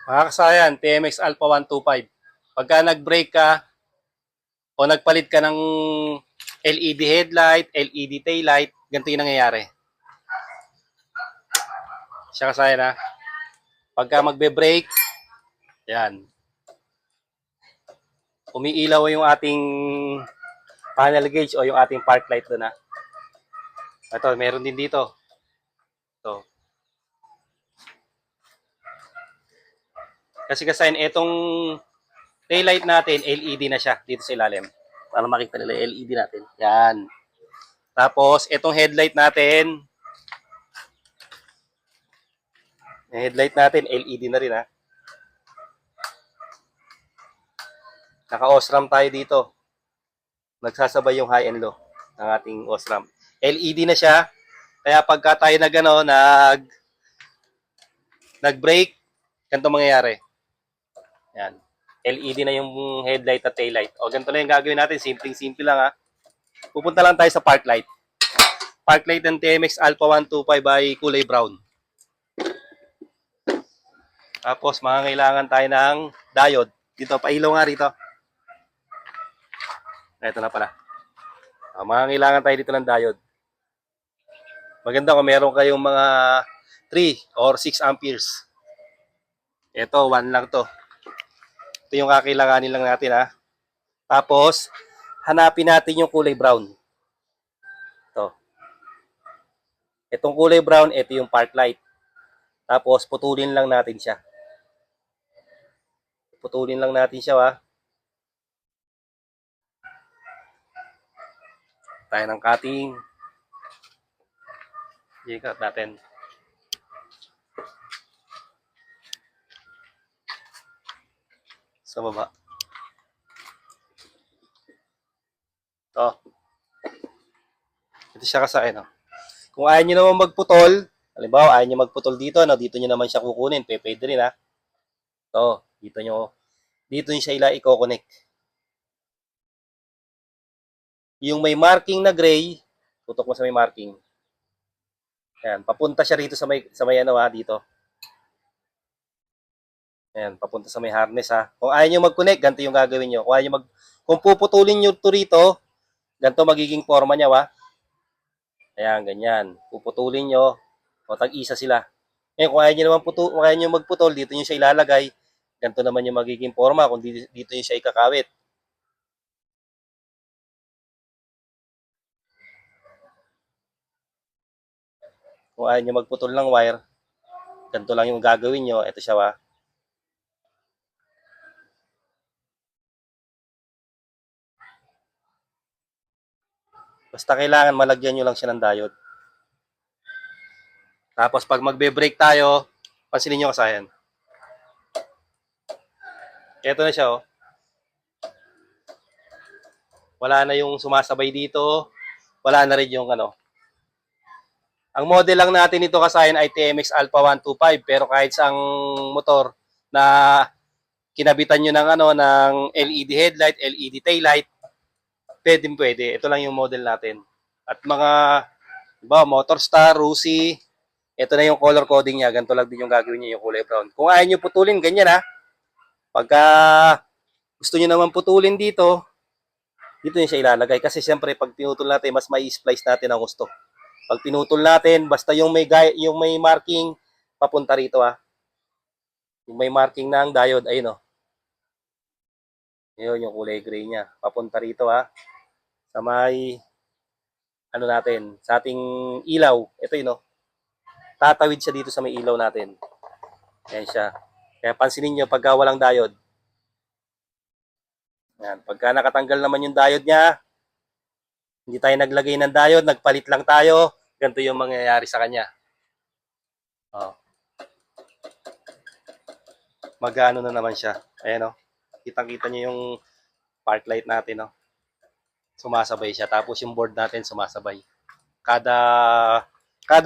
Mga kasayan, TMX Alpha 125. Pagka nag-brake ka o nagpalit ka ng LED headlight, LED taillight, ganito yung nangyayari. Siya kasayan ha. Pagka magbe-brake, yan. Umiilaw yung ating panel gauge o yung ating park light doon ha. Ito, meron din dito. Ito. Kasi kasayan, itong taillight natin, LED na siya dito sa ilalim. Para makita nila yung LED natin. Yan. Tapos, itong headlight natin, LED na rin ha. Naka-OSRAM tayo dito. Nagsasabay yung high and low ng ating OSRAM. LED na siya. Kaya pagka tayo nag-brake, ganito mangyayari. Yan. LED na yung headlight at taillight. O ganito na yung gagawin natin. Simpleng-simple lang ha. Pupunta lang tayo sa park light. Park light ng TMX Alpha 125 ay kulay brown. Tapos mangangailangan tayo ng diode. Dito, pailaw nga rito. Ito na pala. Mangangailangan tayo dito ng diode. Maganda kung meron kayong mga 3 or 6 amperes. Ito, 1 lang to. Ito yung kakailanganin lang natin ha. Tapos, hanapin natin yung kulay brown. Ito. Itong kulay brown, ito yung park light. Tapos, putulin lang natin siya. Putulin lang natin siya ha. Tayo ng cutting. I-cut natin. Sa baba. Ito. Ito siya kasakin. No? Kung ayaw nyo naman magputol, halimbawa ayaw nyo magputol dito, no? Dito nyo naman siya kukunin. Pwede rin ha. Ito. Dito nyo siya i-connect. Yung may marking na gray, tutok mo sa may marking. Ayan, papunta siya rito sa may ano ha, dito. Ayan, papunta sa may harness ha. Kung ayaw nyo mag-connect, ganito yung gagawin nyo. Kung puputulin nyo to rito, ganito magiging forma niya ha. Ayan, ganyan. Puputulin nyo, o tag-isa sila. Ngayon, kung ayaw nyo magputol, dito nyo siya ilalagay. Ganito naman yung magiging forma kung dito nyo siya ikakawit. Kung ayaw nyo magputol ng wire, ganito lang yung gagawin nyo. Ito siya ha. Basta kailangan malagyan nyo lang siya ng diode. Tapos pag magbe-brake tayo, pansinin nyo kasayan. Ito na siya oh. Wala na yung sumasabay dito. Wala na rin yung ano. Ang model lang natin ito kasayan ay TMX Alpha 125 pero kahit sa motor na kinabitan nyo ng ng LED headlight, LED taillight, pwede. Ito lang yung model natin. At mga Motorstar, Rusi, ito na yung color coding niya. Ganito lang din yung gagawin niya yung kulay brown. Kung ayaw nyo putulin, ganyan ha. Pagka gusto nyo naman putulin dito nyo siya ilalagay. Kasi siyempre, pag pinutol natin, mas may splice natin ang gusto. Pag pinutol natin, basta yung may marking, papunta rito ha. Yung may marking na ang diode, ayun o. Yun, yung kulay gray niya. Papunta rito ha. Sa may, sa ating ilaw. Ito yun o. Tatawid siya dito sa may ilaw natin. Ayan siya. Kaya pansinin nyo, pagka walang diode. Ayan. Pagka nakatanggal naman yung diode niya, hindi tayo naglagay ng diode, nagpalit lang tayo, ganito yung mangyayari sa kanya. Oh. Mag-ano na naman siya. Ayan o. Kitang-kita nyo yung park light natin o. Sumasabay siya. Tapos yung board natin sumasabay. Kada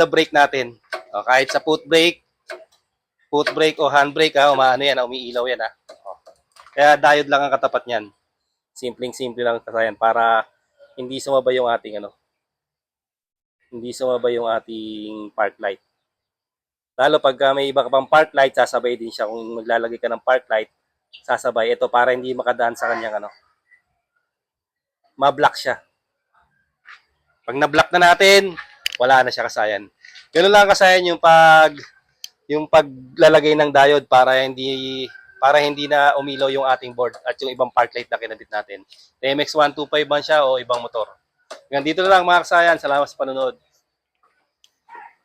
brake natin. O, kahit sa foot brake o handbrake ha, umiilaw yan ha. O. Kaya diode lang ang katapat niyan. Simpleng-simple lang kasi yan para hindi sumabay yung ating park light. Lalo pag may iba ka pang park light, sasabay din siya. Kung maglalagay ka ng park light, sasabay. Ito para hindi makadaan sa kanyang ma-block siya. Pag na-block na natin, wala na siya kasayan. Ganun lang kasayan yung paglalagay ng diode para hindi na umilaw yung ating board at yung ibang park light na kinabit natin. TMX 125 man siya o ibang motor. Hanggang dito na lang mga kasayan. Salamat sa panonood.